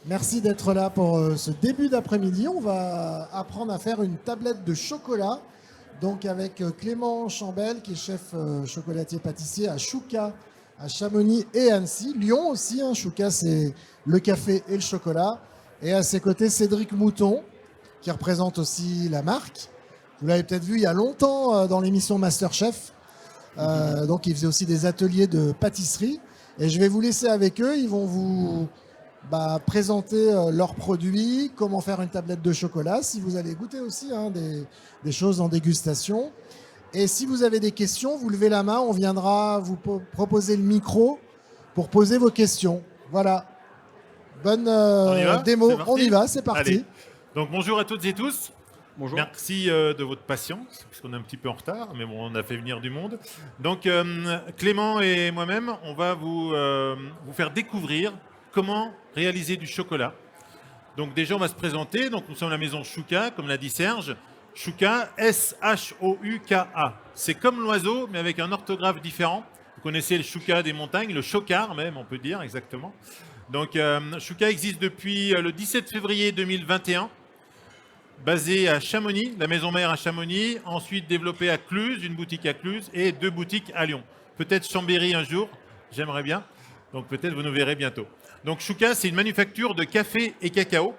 Merci d'être là pour ce début d'après-midi. On va apprendre à faire une tablette de chocolat. Donc avec Clément Chambel, qui est chef chocolatier pâtissier à Chouca, à Chamonix et Annecy. Lyon aussi, hein. Chouca, c'est le café et le chocolat. Et à ses côtés, Cédric Mouton, qui représente aussi la marque. Vous l'avez peut-être vu il y a longtemps dans l'émission Masterchef. Donc il faisait aussi des ateliers de pâtisserie. Et je vais vous laisser avec eux. Ils vont vous présenter leurs produits, comment faire une tablette de chocolat, si vous allez goûter aussi des choses en dégustation. Et si vous avez des questions, vous levez la main, on viendra vous proposer le micro pour poser vos questions. Voilà. Bonne démo. On y va, c'est parti. Allez. Donc bonjour à toutes et tous. Bonjour. Merci de votre patience, puisqu'on est un petit peu en retard, mais bon, on a fait venir du monde. Donc Clément et moi-même, on va vous faire découvrir comment réaliser du chocolat. Donc déjà, on va se présenter. Donc nous sommes la maison Chouca, comme l'a dit Serge. Chouca, S-H-O-U-K-A. C'est comme l'oiseau, mais avec un orthographe différent. Vous connaissez le chouca des montagnes, le chocard même, on peut dire exactement. Donc Chouca existe depuis le 17 février 2021. Basé à Chamonix, la maison mère à Chamonix, ensuite développé à Cluses, une boutique à Cluses et 2 boutiques à Lyon. Peut-être Chambéry un jour, j'aimerais bien. Donc peut-être vous nous verrez bientôt. Donc Chouca, c'est une manufacture de café et cacao.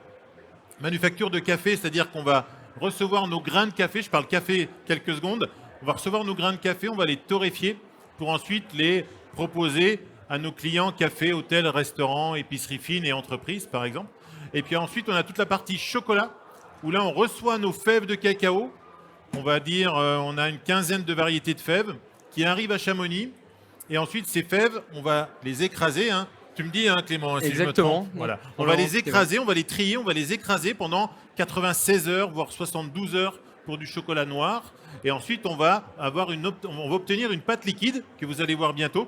Manufacture de café, c'est-à-dire qu'on va recevoir nos grains de café, je parle café quelques secondes, on va recevoir nos grains de café, on va les torréfier pour ensuite les proposer à nos clients café, hôtels, restaurants, épiceries fines et entreprises par exemple. Et puis ensuite, on a toute la partie chocolat, où là on reçoit nos fèves de cacao, on va dire on a une quinzaine de variétés de fèves qui arrivent à Chamonix, et ensuite ces fèves, on va les écraser, hein. Tu me dis, hein, Clément, si Exactement. je me trompe. Voilà. On va les écraser, on va les trier, on va les écraser pendant 96 heures, voire 72 heures pour du chocolat noir, et ensuite on va obtenir une pâte liquide que vous allez voir bientôt,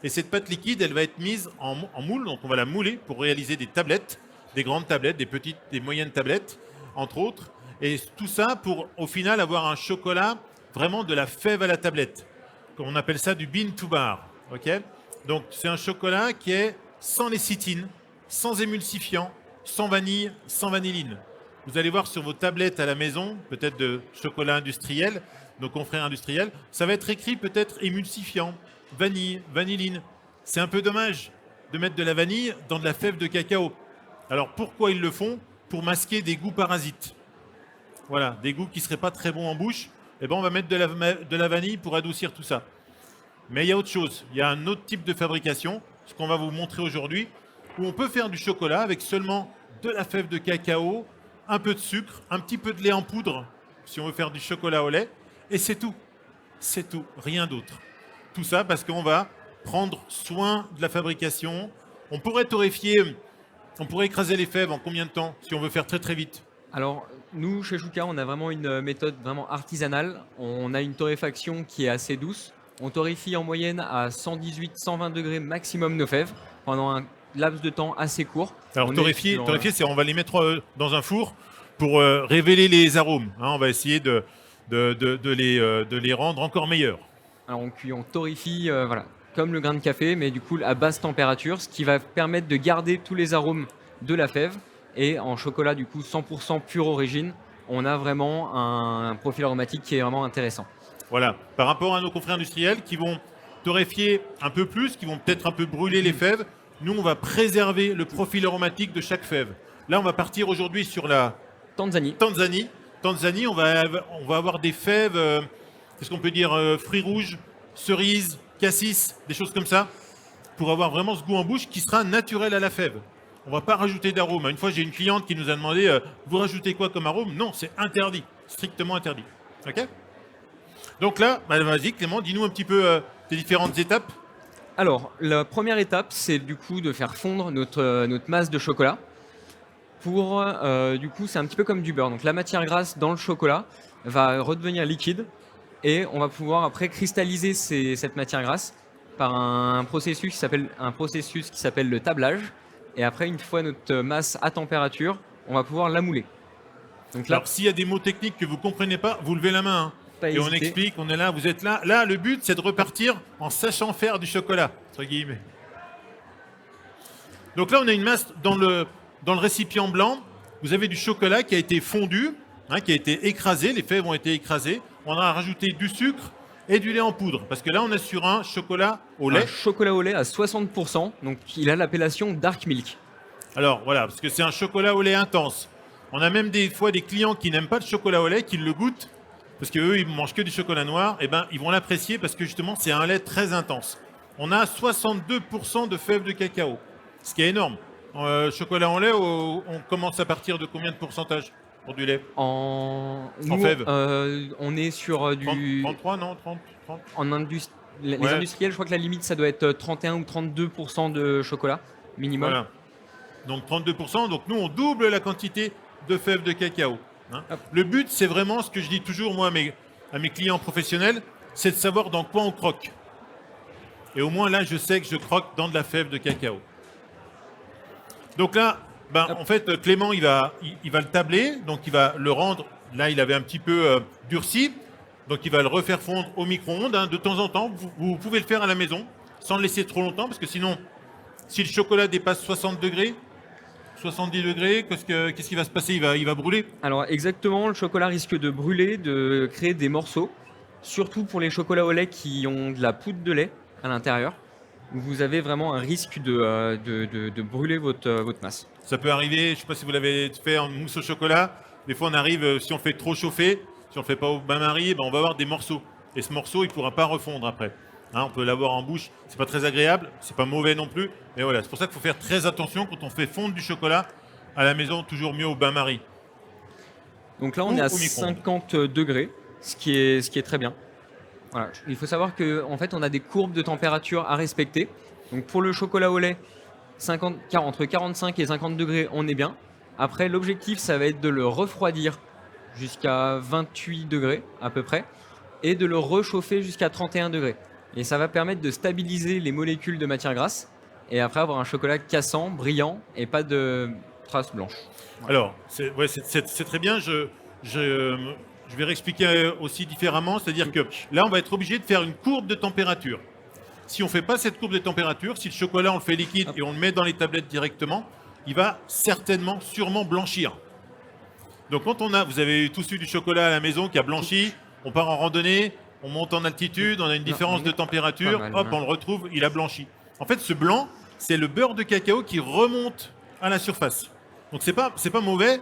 et cette pâte liquide, elle va être mise en moule, donc on va la mouler pour réaliser des tablettes, des grandes tablettes, des petites, des moyennes tablettes, entre autres, et tout ça pour au final avoir un chocolat vraiment de la fève à la tablette. On appelle ça du bean to bar. Okay, donc c'est un chocolat qui est sans lécithine, sans émulsifiant, sans vanille, sans vanilline. Vous allez voir sur vos tablettes à la maison, peut-être de chocolat industriel, nos confrères industriels, ça va être écrit peut-être émulsifiant, vanille, vanilline. C'est un peu dommage de mettre de la vanille dans de la fève de cacao. Alors pourquoi ils le font? Pour masquer des goûts parasites. Voilà, des goûts qui ne seraient pas très bons en bouche. Eh ben, on va mettre de la vanille pour adoucir tout ça. Mais il y a autre chose. Il y a un autre type de fabrication, ce qu'on va vous montrer aujourd'hui, où on peut faire du chocolat avec seulement de la fève de cacao, un peu de sucre, un petit peu de lait en poudre, si on veut faire du chocolat au lait, et c'est tout. C'est tout, rien d'autre. Tout ça parce qu'on va prendre soin de la fabrication. On pourrait torréfier. On pourrait écraser les fèves en combien de temps si on veut faire très très vite? Alors, nous, chez Chouca, on a vraiment une méthode vraiment artisanale. On a une torréfaction qui est assez douce. On torréfie en moyenne à 118-120 degrés maximum nos fèves pendant un laps de temps assez court. Alors, torréfier, c'est on va les mettre dans un four pour révéler les arômes. Hein, on va essayer de les rendre encore meilleurs. Alors, on torréfie, voilà, comme le grain de café, mais du coup à basse température, ce qui va permettre de garder tous les arômes de la fève. Et en chocolat, du coup, 100% pure origine, on a vraiment un profil aromatique qui est vraiment intéressant. Voilà, par rapport à nos confrères industriels qui vont torréfier un peu plus, qui vont peut-être un peu brûler les fèves, nous, on va préserver le profil aromatique de chaque fève. Là, on va partir aujourd'hui sur la Tanzanie. Tanzanie, on va avoir des fèves, qu'est-ce qu'on peut dire, fruits rouges, cerises, cassis, des choses comme ça, pour avoir vraiment ce goût en bouche qui sera naturel à la fève. On ne va pas rajouter d'arôme. Une fois, j'ai une cliente qui nous a demandé vous rajoutez quoi comme arôme? Non, c'est interdit, strictement interdit. Ok? Donc là, vas-y Clément, dis-nous un petit peu les différentes étapes. Alors, la première étape, c'est du coup de faire fondre notre masse de chocolat. Du coup, c'est un petit peu comme du beurre. Donc la matière grasse dans le chocolat va redevenir liquide. Et on va pouvoir après cristalliser cette matière grasse par un processus qui s'appelle le tablage. Et après, une fois notre masse à température, on va pouvoir la mouler. Donc là, alors, s'il y a des mots techniques que vous ne comprenez pas, vous levez la main. Hein. Et on explique, on est là, vous êtes là. Là, le but, c'est de repartir en sachant faire du chocolat, entre guillemets. Donc là, on a une masse dans dans le récipient blanc, vous avez du chocolat qui a été fondu, hein, qui a été écrasé, les fèves ont été écrasées. On a rajouté du sucre et du lait en poudre. Parce que là, on est sur un chocolat au lait. Un chocolat au lait à 60%, donc il a l'appellation Dark Milk. Alors voilà, parce que c'est un chocolat au lait intense. On a même des fois des clients qui n'aiment pas le chocolat au lait, qui le goûtent, parce qu'eux, ils mangent que du chocolat noir, et ben ils vont l'apprécier parce que justement, c'est un lait très intense. On a 62% de fèves de cacao, ce qui est énorme. Chocolat en lait, on commence à partir de combien de pourcentage pour du lait? Nous, fèves. on est sur 30, du... 33, non 30, 30. Les Ouais. industriels, je crois que la limite, ça doit être 31 ou 32% de chocolat minimum. Voilà. Donc 32%, donc nous on double la quantité de fèves de cacao, hein. Hop. Le but, c'est vraiment ce que je dis toujours moi à mes clients professionnels, c'est de savoir dans quoi on croque. Et au moins là, je sais que je croque dans de la fève de cacao. Donc là, en fait, Clément, il va le tabler, donc il va le rendre, là il avait un petit peu durci, donc il va le refaire fondre au micro-ondes, hein. De temps en temps, vous pouvez le faire à la maison, sans le laisser trop longtemps, parce que sinon, si le chocolat dépasse 60 degrés, 70 degrés, qu'est-ce qui va se passer? Il va brûler. Alors exactement, le chocolat risque de brûler, de créer des morceaux, surtout pour les chocolats au lait qui ont de la poudre de lait à l'intérieur. Vous avez vraiment un risque de brûler votre masse. Ça peut arriver, je ne sais pas si vous l'avez fait en mousse au chocolat, des fois on arrive, si on le fait trop chauffer, si on ne le fait pas au bain-marie, on va avoir des morceaux. Et ce morceau, il ne pourra pas refondre après. Hein, on peut l'avoir en bouche, c'est pas très agréable, c'est pas mauvais non plus, mais voilà, c'est pour ça qu'il faut faire très attention quand on fait fondre du chocolat à la maison, toujours mieux au bain-marie. Donc là, on Ou est à au micro-ondes. 50 degrés, ce qui est très bien. Voilà. Il faut savoir qu'en fait, on a des courbes de température à respecter. Donc pour le chocolat au lait, entre 45 et 50 degrés, on est bien. Après, l'objectif, ça va être de le refroidir jusqu'à 28 degrés à peu près et de le réchauffer jusqu'à 31 degrés. Et ça va permettre de stabiliser les molécules de matière grasse et après avoir un chocolat cassant, brillant et pas de traces blanches. Alors, c'est très bien, je vais réexpliquer aussi différemment, c'est-à-dire que là, on va être obligé de faire une courbe de température. Si on ne fait pas cette courbe de température, si le chocolat, on le fait liquide et on le met dans les tablettes directement, il va sûrement blanchir. Donc quand vous avez tous eu du chocolat à la maison qui a blanchi, on part en randonnée, on monte en altitude, on a une différence de température, pas mal, hop, ouais. on le retrouve, il a blanchi. En fait, ce blanc, c'est le beurre de cacao qui remonte à la surface. Donc c'est pas mauvais.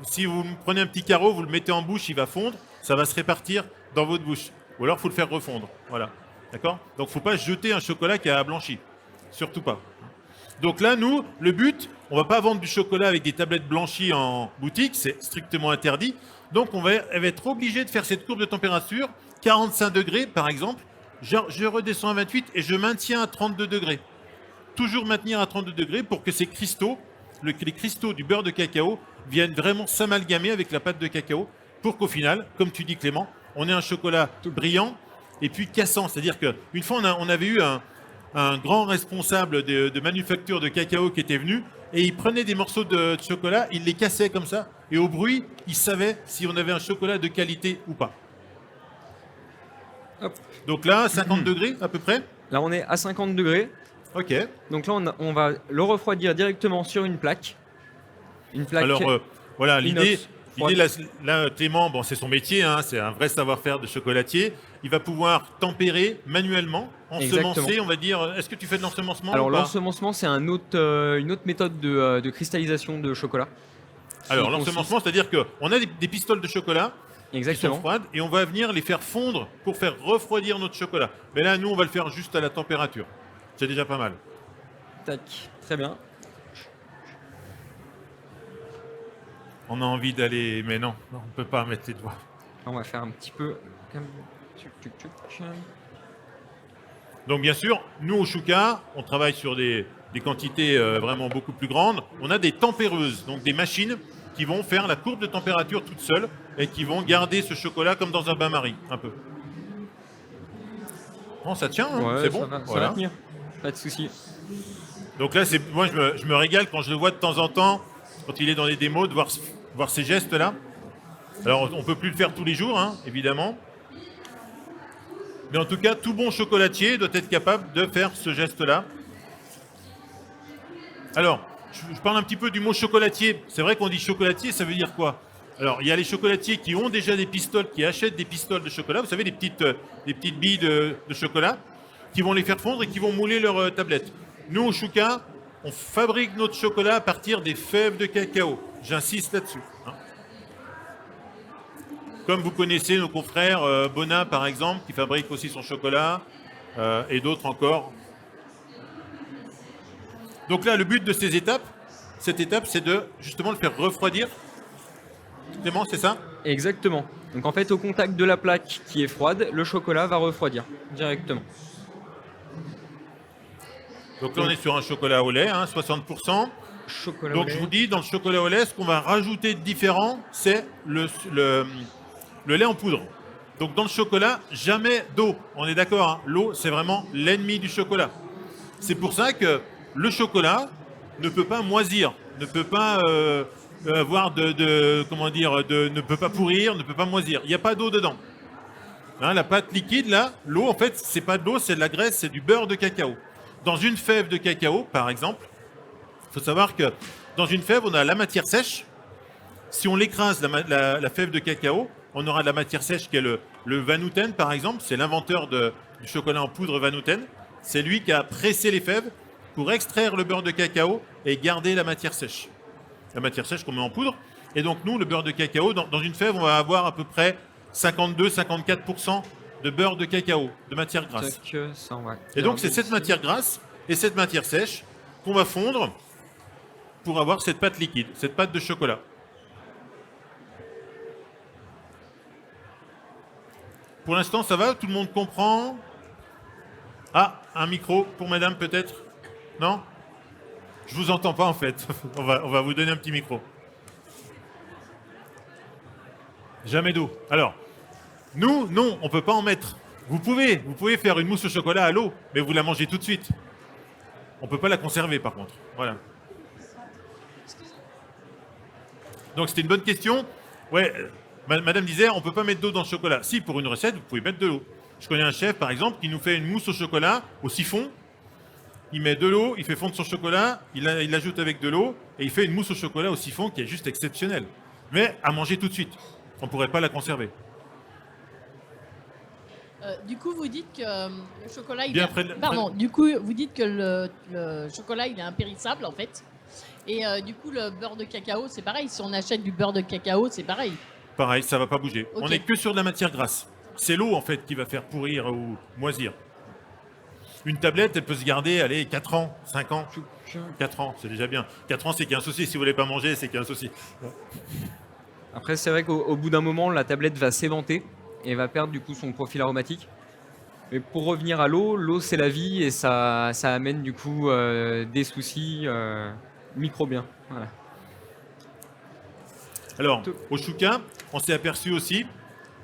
Si vous prenez un petit carreau, vous le mettez en bouche, il va fondre, ça va se répartir dans votre bouche. Ou alors, il faut le faire refondre. Voilà. D'accord? Donc, il ne faut pas jeter un chocolat qui a blanchi. Surtout pas. Donc là, nous, le but, on ne va pas vendre du chocolat avec des tablettes blanchies en boutique, c'est strictement interdit. Donc, on va être obligé de faire cette courbe de température, 45 degrés par exemple. Je redescends à 28 et je maintiens à 32 degrés. Toujours maintenir à 32 degrés pour que ces cristaux, les cristaux du beurre de cacao, viennent vraiment s'amalgamer avec la pâte de cacao pour qu'au final, comme tu dis Clément, on ait un chocolat brillant et puis cassant. C'est-à-dire qu'une fois, on avait eu un grand responsable de manufacture de cacao qui était venu et il prenait des morceaux de chocolat, il les cassait comme ça et au bruit, il savait si on avait un chocolat de qualité ou pas. Hop. Donc là, 50 degrés à peu près. Là, on est à 50 degrés. Ok. Donc là, on va le refroidir directement sur une plaque. Une plaque Alors voilà, l'idée, inox, là, Clément, bon, c'est son métier, hein, c'est un vrai savoir-faire de chocolatier. Il va pouvoir tempérer manuellement, ensemencer, on va dire. Est-ce que tu fais de l'ensemencement Alors ou pas? l'ensemencement, c'est une autre méthode de cristallisation de chocolat. Alors l'ensemencement, c'est-à-dire qu'on a des pistoles de chocolat qui sont Exactement. froides et on va venir les faire fondre pour faire refroidir notre chocolat. Mais là, nous, on va le faire juste à la température. C'est déjà pas mal. Tac, très bien. On a envie d'aller, mais non, on ne peut pas mettre les doigts. On va faire un petit peu comme... Tuc, tuc, tuc. Donc bien sûr, nous au Chouka, on travaille sur des quantités vraiment beaucoup plus grandes. On a des tempéreuses, donc des machines qui vont faire la courbe de température toute seule et qui vont garder ce chocolat comme dans un bain-marie, un peu. Bon, ça tient, hein, Ouais, c'est bon. ça Voilà. va tenir. Pas de souci. Donc là, moi je me régale quand je le vois de temps en temps, quand il est dans les démos, de voir ces gestes-là. Alors on ne peut plus le faire tous les jours, hein, évidemment. Mais en tout cas, tout bon chocolatier doit être capable de faire ce geste-là. Alors, je parle un petit peu du mot chocolatier. C'est vrai qu'on dit chocolatier, ça veut dire quoi? Alors, il y a les chocolatiers qui ont déjà des pistoles, qui achètent des pistoles de chocolat, vous savez, des petites billes de chocolat, qui vont les faire fondre et qui vont mouler leur tablette. Nous, au Chouka, on fabrique notre chocolat à partir des fèves de cacao. J'insiste là-dessus. Hein. Comme vous connaissez nos confrères Bonin, par exemple, qui fabrique aussi son chocolat, et d'autres encore. Donc là, le but de cette étape, c'est de justement le faire refroidir. Clément, c'est ça? Exactement. Donc en fait, au contact de la plaque qui est froide, le chocolat va refroidir directement. Donc là, on est sur un chocolat au lait, hein, 60%. Chocolat Donc au lait. je vous dis, dans le chocolat au lait, ce qu'on va rajouter de différent, c'est le lait en poudre. Donc dans le chocolat, jamais d'eau. On est d'accord, hein, l'eau, c'est vraiment l'ennemi du chocolat. C'est pour ça que le chocolat ne peut pas moisir, ne peut pas avoir ne peut pas pourrir, ne peut pas moisir. Il n'y a pas d'eau dedans. Hein, la pâte liquide, là, l'eau, en fait, c'est pas de l'eau, c'est de la graisse, c'est du beurre de cacao. Dans une fève de cacao, par exemple, il faut savoir que dans une fève, on a la matière sèche. Si on l'écrase, la fève de cacao, on aura de la matière sèche qui est le Van Houten, par exemple. C'est l'inventeur du chocolat en poudre Van Houten. C'est lui qui a pressé les fèves pour extraire le beurre de cacao et garder la matière sèche. La matière sèche qu'on met en poudre. Et donc nous, le beurre de cacao, dans une fève, on va avoir à peu près 52-54% de beurre de cacao, de matière grasse. Et donc c'est cette matière grasse et cette matière sèche qu'on va fondre pour avoir cette pâte liquide, cette pâte de chocolat. Pour l'instant, ça va? Tout le monde comprend? Ah, un micro pour madame peut-être? Non? Je vous entends pas en fait. On va vous donner un petit micro. Jamais d'eau. Alors, nous, non, on ne peut pas en mettre. Vous pouvez faire une mousse au chocolat à l'eau, mais vous la mangez tout de suite. On ne peut pas la conserver par contre. Voilà. Donc c'était une bonne question. Ouais, madame disait, on ne peut pas mettre d'eau dans le chocolat. Si, pour une recette, vous pouvez mettre de l'eau. Je connais un chef, par exemple, qui nous fait une mousse au chocolat au siphon. Il met de l'eau, il fait fondre son chocolat, il l'ajoute avec de l'eau, et il fait une mousse au chocolat au siphon qui est juste exceptionnelle. Mais à manger tout de suite. On ne pourrait pas la conserver. Du coup, vous dites que le chocolat, Du coup, vous dites que le chocolat, il est impérissable en fait. Et du coup, le beurre de cacao, c'est pareil. Si on achète du beurre de cacao, c'est pareil. Pareil, ça va pas bouger. Okay. On n'est que sur de la matière grasse. C'est l'eau en fait qui va faire pourrir ou moisir. Une tablette, elle peut se garder, allez, 4 ans, 5 ans. 4 ans, c'est déjà bien. 4 ans, c'est qu'il y a un souci. Si vous voulez pas manger, c'est qu'il y a un souci. Après, c'est vrai qu'au bout d'un moment, la tablette va s'éventer et va perdre du coup son profil aromatique. Mais pour revenir à l'eau c'est la vie et ça amène du coup des soucis microbiens. Voilà. Alors, au Chouka, on s'est aperçu aussi,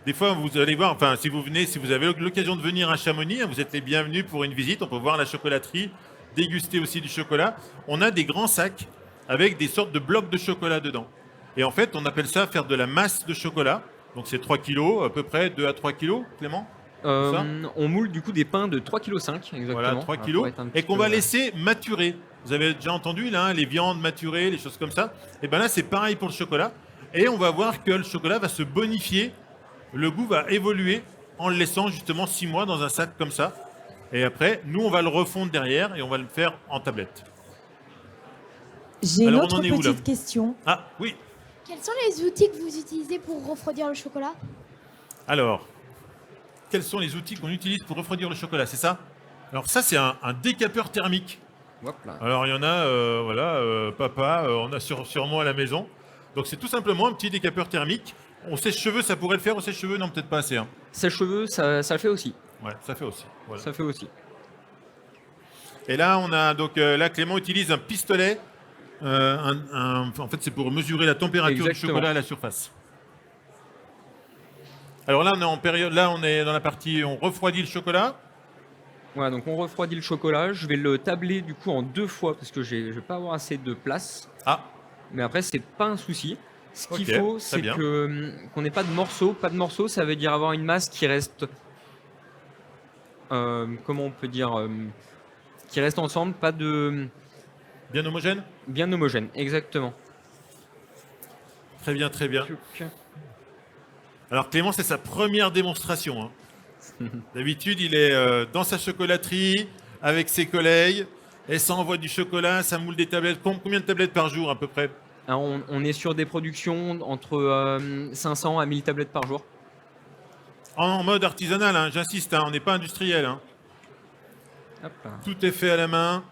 des fois vous allez voir, enfin si vous avez l'occasion de venir à Chamonix, vous êtes les bienvenus pour une visite, on peut voir la chocolaterie, déguster aussi du chocolat. On a des grands sacs avec des sortes de blocs de chocolat dedans. Et en fait, on appelle ça faire de la masse de chocolat. Donc c'est 3 kilos, à peu près 2 à 3 kilos, Clément? On moule du coup des pains de 3,5 kg exactement. Voilà, 3 kilos, et qu'on va laisser maturer. Vous avez déjà entendu là, les viandes maturées, les choses comme ça. Et bien là, c'est pareil pour le chocolat. Et on va voir que le chocolat va se bonifier, le goût va évoluer en le laissant justement 6 mois dans un sac comme ça. Et après, nous, on va le refondre derrière et on va le faire en tablette. J'ai une autre petite question. Ah, oui. Quels sont les outils que vous utilisez pour refroidir le chocolat? Alors, quels sont les outils qu'on utilise pour refroidir le chocolat, c'est ça? Alors ça, c'est un décapeur thermique. Hop là. Alors il y en a, papa, on a sur moi à la maison. Donc c'est tout simplement un petit décapeur thermique. Au sèche-cheveux, ça pourrait le faire. Au sèche-cheveux, non, peut-être pas assez. Hein. Sèche-cheveux, ça le fait aussi. Ouais, ça fait aussi. Voilà. Ça fait aussi. Et là, on a donc là, Clément utilise un pistolet. En fait, c'est pour mesurer la température du chocolat à la surface. Alors là, on est dans la partie, on refroidit le chocolat. Voilà, donc on refroidit le chocolat. Je vais le tabler du coup en 2 fois parce que je vais pas avoir assez de place. Ah. Mais après, c'est pas un souci. Ce qu'il faut, c'est qu'on n'ait pas de morceaux. Pas de morceaux, ça veut dire avoir une masse qui reste, comment on peut dire, qui reste ensemble, pas de Bien homogène? Bien homogène, exactement. Très bien, très bien. Alors Clément, c'est sa première démonstration. Hein. D'habitude, il est dans sa chocolaterie avec ses collègues et ça envoie du chocolat, ça moule des tablettes. Combien de tablettes par jour à peu près? Alors, on est sur des productions entre 500 à 1000 tablettes par jour. En mode artisanal, hein, j'insiste, hein, on n'est pas industriel. Hein. Hop là. Tout est fait à la main.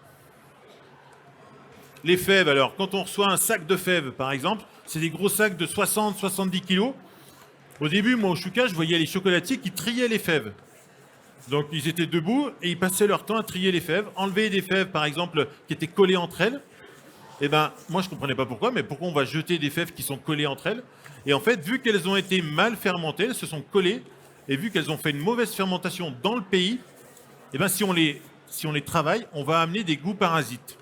Les fèves, alors, quand on reçoit un sac de fèves, par exemple, c'est des gros sacs de 60-70 kilos. Au début, moi, au Chouka, je voyais les chocolatiers qui triaient les fèves. Donc, ils étaient debout et ils passaient leur temps à trier les fèves, enlever des fèves, par exemple, qui étaient collées entre elles. Eh ben, moi, je ne comprenais pas pourquoi, mais pourquoi on va jeter des fèves qui sont collées entre elles? Et en fait, vu qu'elles ont été mal fermentées, elles se sont collées, et vu qu'elles ont fait une mauvaise fermentation dans le pays, eh ben, si on les travaille, on va amener des goûts parasites.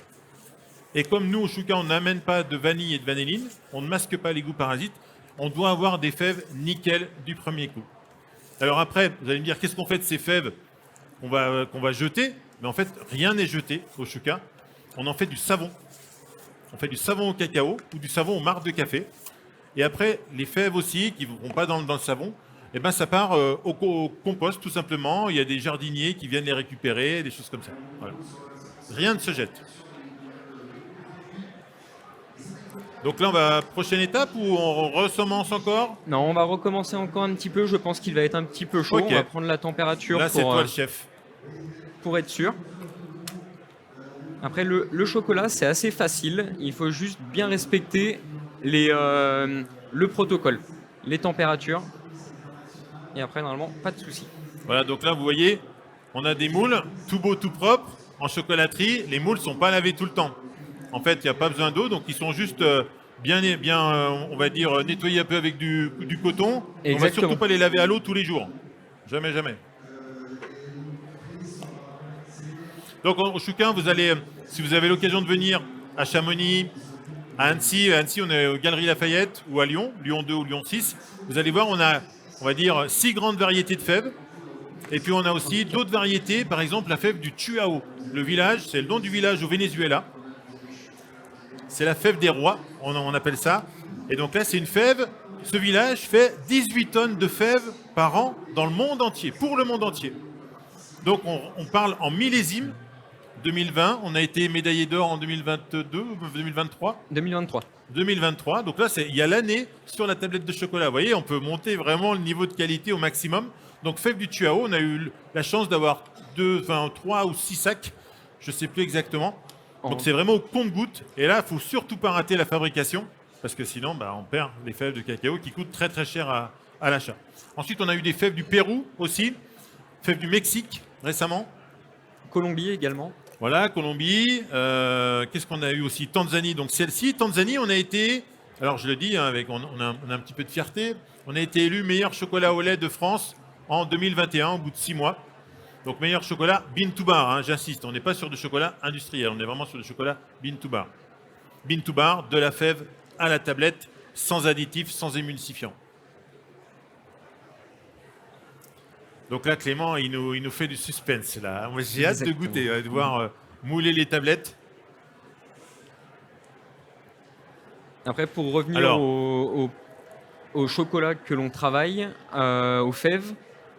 Et comme nous, au Chouka, on n'amène pas de vanille et de vanilline, on ne masque pas les goûts parasites, on doit avoir des fèves nickel du premier coup. Alors après, vous allez me dire, qu'est-ce qu'on fait de ces fèves qu'on va jeter? Mais en fait, rien n'est jeté au Chouka. On en fait du savon. On fait du savon au cacao ou du savon aux marcs de café. Et après, les fèves aussi, qui ne vont pas dans le savon, eh ben, ça part au compost tout simplement. Il y a des jardiniers qui viennent les récupérer, des choses comme ça. Voilà. Rien ne se jette. Donc là, on va prochaine étape ou on recommence encore? Non, on va recommencer encore un petit peu. Je pense qu'il va être un petit peu chaud. Okay. On va prendre la température là, c'est toi le chef. Pour être sûr. Après, le chocolat, c'est assez facile. Il faut juste bien respecter le protocole, les températures. Et après, normalement, pas de souci. Voilà, donc là, vous voyez, on a des moules, tout beau, tout propre. En chocolaterie, les moules ne sont pas lavés tout le temps. En fait, il n'y a pas besoin d'eau, donc ils sont juste bien, on va dire, nettoyés un peu avec du coton. Exactement. On ne va surtout pas les laver à l'eau tous les jours. Jamais, jamais. Donc au Chouka, vous allez, si vous avez l'occasion de venir à Chamonix, à Annecy, on est aux Galeries Lafayette, ou à Lyon, Lyon 2 ou Lyon 6, vous allez voir, on a, on va dire, 6 grandes variétés de fèves. Et puis on a aussi d'autres variétés, par exemple la fève du Chihuahua. Le village, c'est le nom du village au Venezuela. C'est la fève des rois, on appelle ça. Et donc là, c'est une fève. Ce village fait 18 tonnes de fèves par an dans le monde entier, pour le monde entier. Donc on parle en millésime. 2020, on a été médaillé d'or en 2022 ou 2023 2023. 2023. Donc là, il y a l'année sur la tablette de chocolat. Vous voyez, on peut monter vraiment le niveau de qualité au maximum. Donc fève du Chihuahua, on a eu la chance d'avoir 3 ou 6 sacs, je ne sais plus exactement. Donc c'est vraiment au compte-gouttes. Et là, il ne faut surtout pas rater la fabrication, parce que sinon, on perd les fèves de cacao qui coûtent très très cher à l'achat. Ensuite, on a eu des fèves du Pérou aussi, fèves du Mexique récemment. Colombie également. Voilà, Colombie. Qu'est-ce qu'on a eu aussi? Tanzanie. Donc celle-ci, Tanzanie, on a été, alors je le dis, hein, on a un petit peu de fierté, on a été élu meilleur chocolat au lait de France en 2021, au bout de 6 mois. Donc meilleur chocolat bean to bar, hein, j'insiste, on n'est pas sur du chocolat industriel, on est vraiment sur du chocolat bean to bar. Bean to bar, de la fève à la tablette, sans additifs, sans émulsifiant. Donc là, Clément, il nous fait du suspense. Là. Moi, j'ai hâte de goûter, de voir mouler les tablettes. Après, pour revenir au chocolat que l'on travaille, aux fèves,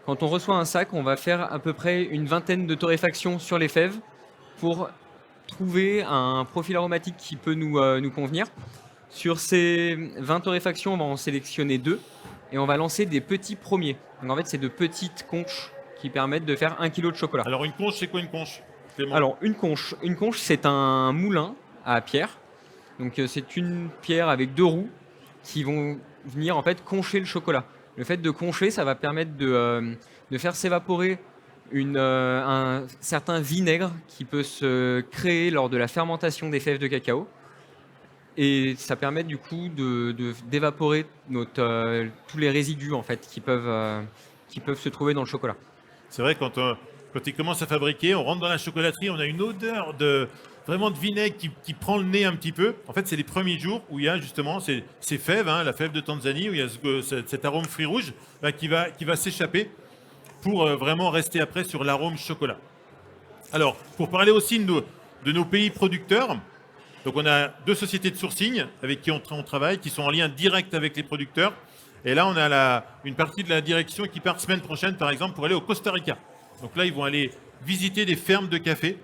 quand on reçoit un sac, on va faire à peu près une vingtaine de torréfactions sur les fèves pour trouver un profil aromatique qui peut nous convenir. Sur ces 20 torréfactions, on va en sélectionner 2 et on va lancer des petits premiers. Donc en fait, c'est de petites conches qui permettent de faire 1 kg de chocolat. Alors une conche, c'est quoi une conche, Clément? Alors une conche, c'est un moulin à pierre. Donc c'est une pierre avec 2 roues qui vont venir en fait concher le chocolat. Le fait de concher, ça va permettre de faire s'évaporer un certain vinaigre qui peut se créer lors de la fermentation des fèves de cacao. Et ça permet du coup d'évaporer tous les résidus en fait, qui peuvent se trouver dans le chocolat. C'est vrai, quand il commence à fabriquer, on rentre dans la chocolaterie, on a une odeur vraiment de vinaigre qui prend le nez un petit peu. En fait, c'est les premiers jours où il y a justement ces fèves, hein, la fève de Tanzanie, où il y a cet arôme fruit rouge qui va s'échapper pour vraiment rester après sur l'arôme chocolat. Alors, pour parler aussi de nos pays producteurs, Donc on a 2 sociétés de sourcing avec qui on travaille, qui sont en lien direct avec les producteurs. Et là, on a une partie de la direction qui part semaine prochaine, par exemple, pour aller au Costa Rica. Donc là, ils vont aller visiter des fermes de café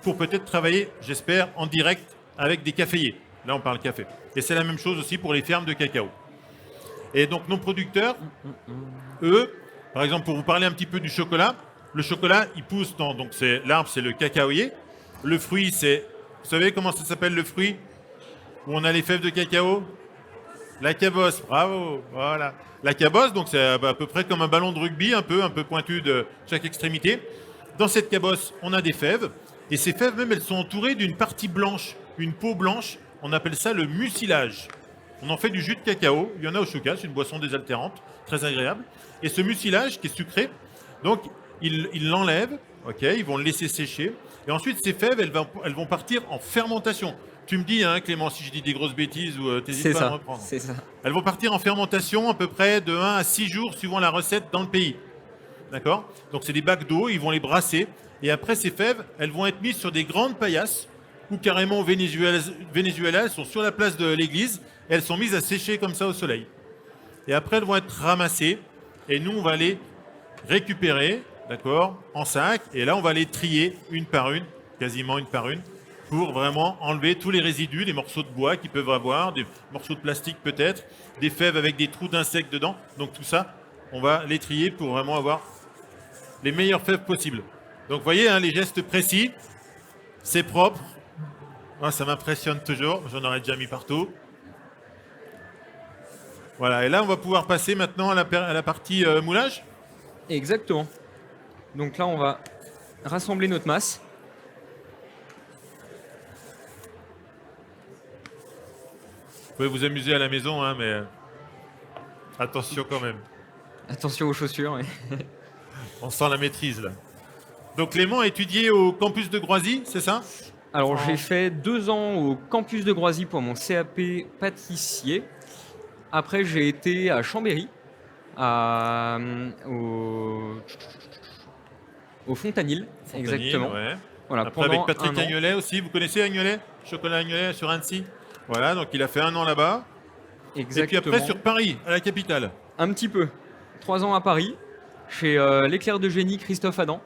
pour peut-être travailler, j'espère, en direct avec des caféiers. Là, on parle café. Et c'est la même chose aussi pour les fermes de cacao. Et donc, nos producteurs, eux, par exemple, pour vous parler un petit peu du chocolat, le chocolat, il pousse dans... Donc, l'arbre, c'est le cacaoyer. Le fruit, c'est... Vous savez comment ça s'appelle le fruit où on a les fèves de cacao? La cabosse, bravo, voilà. La cabosse, donc c'est à peu près comme un ballon de rugby, un peu pointu de chaque extrémité. Dans cette cabosse, on a des fèves. Et ces fèves, même, elles sont entourées d'une partie blanche, une peau blanche. On appelle ça le mucilage. On en fait du jus de cacao. Il y en a au Chouka, c'est une boisson désaltérante, très agréable. Et ce mucilage qui est sucré, donc ils l'enlèvent, ok, ils vont le laisser sécher. Et ensuite, ces fèves, elles vont partir en fermentation. Tu me dis, hein, Clément, si je dis des grosses bêtises ou t'hésites pas à me reprendre. C'est ça. Elles vont partir en fermentation à peu près de 1 à 6 jours suivant la recette dans le pays. D'accord? Donc c'est des bacs d'eau, ils vont les brasser. Et après, ces fèves, elles vont être mises sur des grandes paillasses ou carrément au Venezuela, elles sont sur la place de l'église et elles sont mises à sécher comme ça au soleil. Et après, elles vont être ramassées et nous, on va les récupérer, d'accord, en sac. Et là, on va les trier une par une, quasiment une par une, pour vraiment enlever tous les résidus, les morceaux de bois qu'ils peuvent avoir, des morceaux de plastique peut-être, des fèves avec des trous d'insectes dedans. Donc tout ça, on va les trier pour vraiment avoir les meilleures fèves possibles. Donc vous voyez, hein, les gestes précis, c'est propre. Moi, ça m'impressionne toujours, j'en aurais déjà mis partout. Voilà, et là on va pouvoir passer maintenant à la partie moulage. Exactement. Donc là, on va rassembler notre masse. Vous pouvez vous amuser à la maison, hein, mais attention quand même. Attention aux chaussures. On sent la maîtrise là. Donc Clément a étudié au campus de Groisy, c'est ça? Alors j'ai fait 2 ans au campus de Groisy pour mon CAP pâtissier. Après j'ai été à Chambéry, au Fontanil, exactement. Ouais. Voilà, après avec Patrick Agnolet aussi, vous connaissez Agnolet? Chocolat Agnolet sur Annecy. Voilà, donc il a fait 1 an là-bas. Exactement. Et puis après sur Paris, à la capitale. Un petit peu. 3 ans à Paris, chez l'éclair de génie Christophe Adam.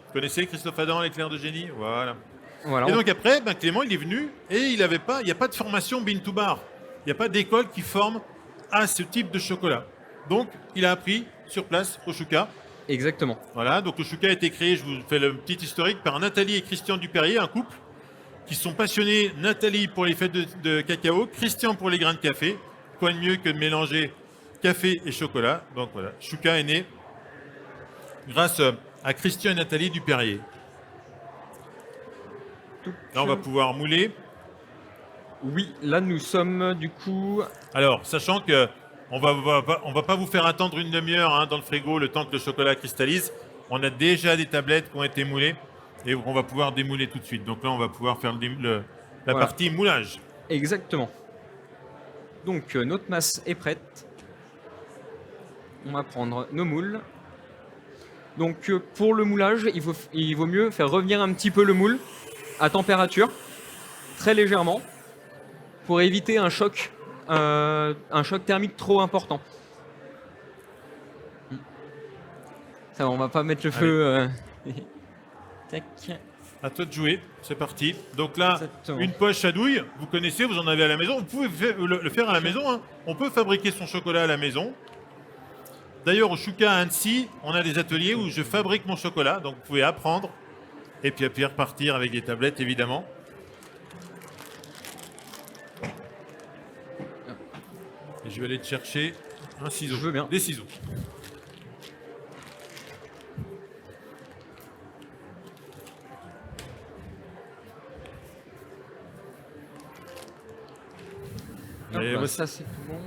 Vous connaissez Christophe Adam, l'éclair de génie? Voilà. Voilà. Et donc après, Clément, il est venu et il n'y a pas de formation bean to bar. Il n'y a pas d'école qui forme à ce type de chocolat. Donc, il a appris sur place au Chouka. Exactement. Voilà, donc le Chouka a été créé, je vous fais le petit historique, par Nathalie et Christian Duperrier, un couple qui sont passionnés. Nathalie pour les fêtes de cacao, Christian pour les grains de café. Quoi de mieux que de mélanger café et chocolat. Donc voilà, Chouka est né grâce à Christian et Nathalie Duperrier. Là, on va pouvoir mouler. Oui, là nous sommes du coup... Alors, sachant que on va pas vous faire attendre une demi-heure hein, dans le frigo le temps que le chocolat cristallise. On a déjà des tablettes qui ont été moulées et on va pouvoir démouler tout de suite. Donc là, on va pouvoir faire la partie moulage. Exactement. Donc notre masse est prête. On va prendre nos moules. Donc pour le moulage, il vaut mieux faire revenir un petit peu le moule à température, très légèrement, pour éviter un choc thermique trop important. Ça va, on va pas mettre le feu. Tac. À toi de jouer, c'est parti. Donc là, Exactement. une poche à douille, vous connaissez, vous en avez à la maison. Vous pouvez le faire à la maison. Hein. On peut fabriquer son chocolat à la maison. D'ailleurs, au Chouka à Annecy, on a des ateliers où je fabrique mon chocolat. Donc vous pouvez apprendre et puis repartir avec des tablettes, évidemment. Et je vais aller te chercher un ciseau. Je veux bien. Des ciseaux. Et bah, ça c'est bon.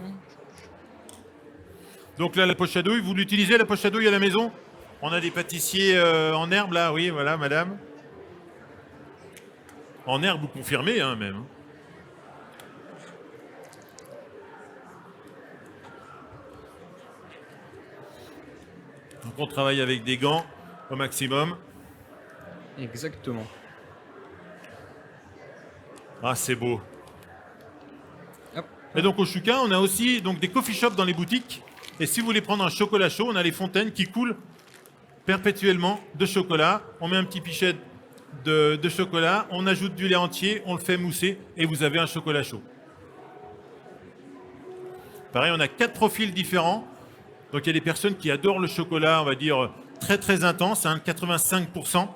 Donc là, la poche à douille, vous l'utilisez la poche à douille à la maison? On a des pâtissiers en herbe là, oui, voilà, madame. En herbe ou confirmé, hein, même. Donc on travaille avec des gants au maximum. Exactement. Ah, c'est beau. Hop. Et donc au Chouka, on a aussi donc, des coffee shops dans les boutiques. Et si vous voulez prendre un chocolat chaud, on a les fontaines qui coulent perpétuellement de chocolat. On met un petit pichet de chocolat, on ajoute du lait entier, on le fait mousser et vous avez un chocolat chaud. Pareil, on a 4 profils différents. Donc il y a des personnes qui adorent le chocolat, on va dire très très intense, 85%.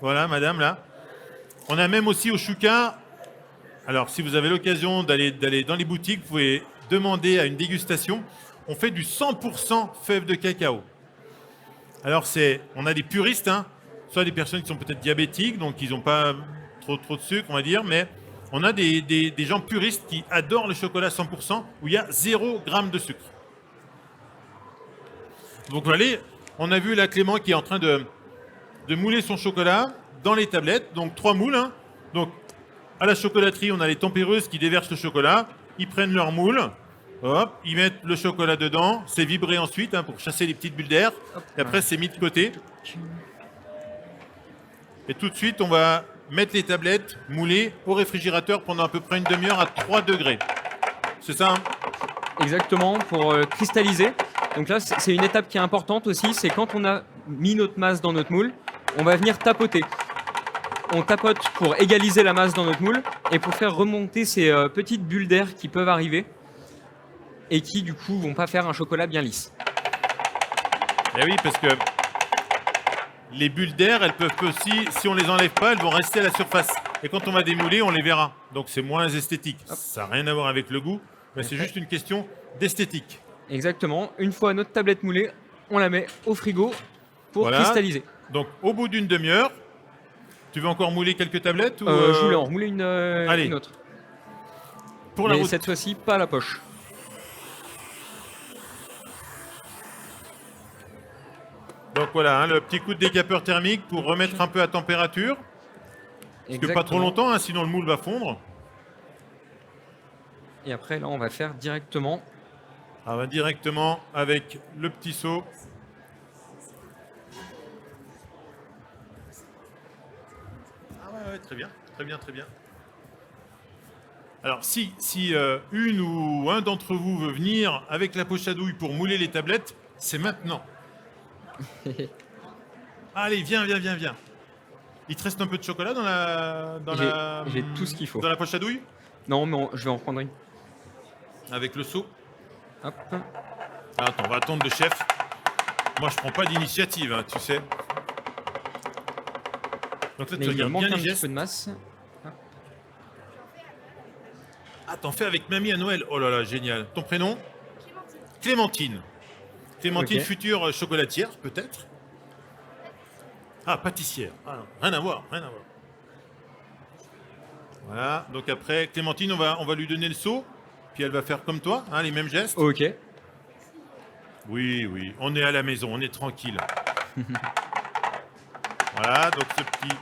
Voilà, madame, là. On a même aussi au Chouka, alors si vous avez l'occasion d'aller dans les boutiques, vous pouvez demander à une dégustation. On fait du 100% fèves de cacao. Alors on a des puristes, hein, soit des personnes qui sont peut-être diabétiques, donc ils n'ont pas trop de sucre, on va dire, mais on a des gens puristes qui adorent le chocolat 100%, où il y a 0 g de sucre. Donc voilà, on a vu là Clément qui est en train de mouler son chocolat dans les tablettes, donc 3 moules. Hein. Donc à la chocolaterie, on a les tempéreuses qui déversent le chocolat, ils prennent leur moule, hop, ils mettent le chocolat dedans, c'est vibré ensuite hein, pour chasser les petites bulles d'air, et après c'est mis de côté. Et tout de suite, on va mettre les tablettes moulées au réfrigérateur pendant à peu près une demi-heure à 3 degrés. C'est ça hein? Exactement, pour cristalliser. Donc là, c'est une étape qui est importante aussi, c'est quand on a mis notre masse dans notre moule, on va venir tapoter. On tapote pour égaliser la masse dans notre moule et pour faire remonter ces petites bulles d'air qui peuvent arriver et qui, du coup, vont pas faire un chocolat bien lisse. Eh oui, parce que les bulles d'air, elles peuvent aussi, si on les enlève pas, elles vont rester à la surface. Et quand on va démouler, on les verra. Donc c'est moins esthétique. Hop. Ça n'a rien à voir avec le goût, mais c'est juste une question d'esthétique. Exactement. Une fois notre tablette moulée, on la met au frigo pour cristalliser. Donc au bout d'une demi-heure, tu veux encore mouler quelques tablettes ou Je voulais en rouler une autre. Pour la Mais cette fois-ci, pas à la poche. Donc voilà, hein, le petit coup de décapeur thermique pour remettre un peu à température. Parce que pas trop longtemps, hein, sinon le moule va fondre. Et après, là, on va faire directement. On va directement avec le petit seau. Ah ouais, très bien, très bien, très bien. Alors si une ou un d'entre vous veut venir avec la poche à douille pour mouler les tablettes, c'est maintenant. Allez, viens. Il te reste un peu de chocolat dans la J'ai tout ce qu'il faut. Dans la poche à douille? Non, mais je vais en prendre une. Avec le seau? Hop. Attends, on va attendre le chef. Moi, je prends pas d'initiative, hein, tu sais. Donc là, tu regardes bien les gestes. Un peu de masse. Ah, t'en fais avec mamie à Noël. Oh là là, génial. Ton prénom? Clémentine. Clémentine, okay. Future chocolatière, peut-être? Ah, pâtissière. Ah, rien à voir. Voilà, donc après, Clémentine, on va lui donner le seau, puis elle va faire comme toi, hein, les mêmes gestes. Ok. Oui, on est à la maison, on est tranquille. Voilà, donc ce petit...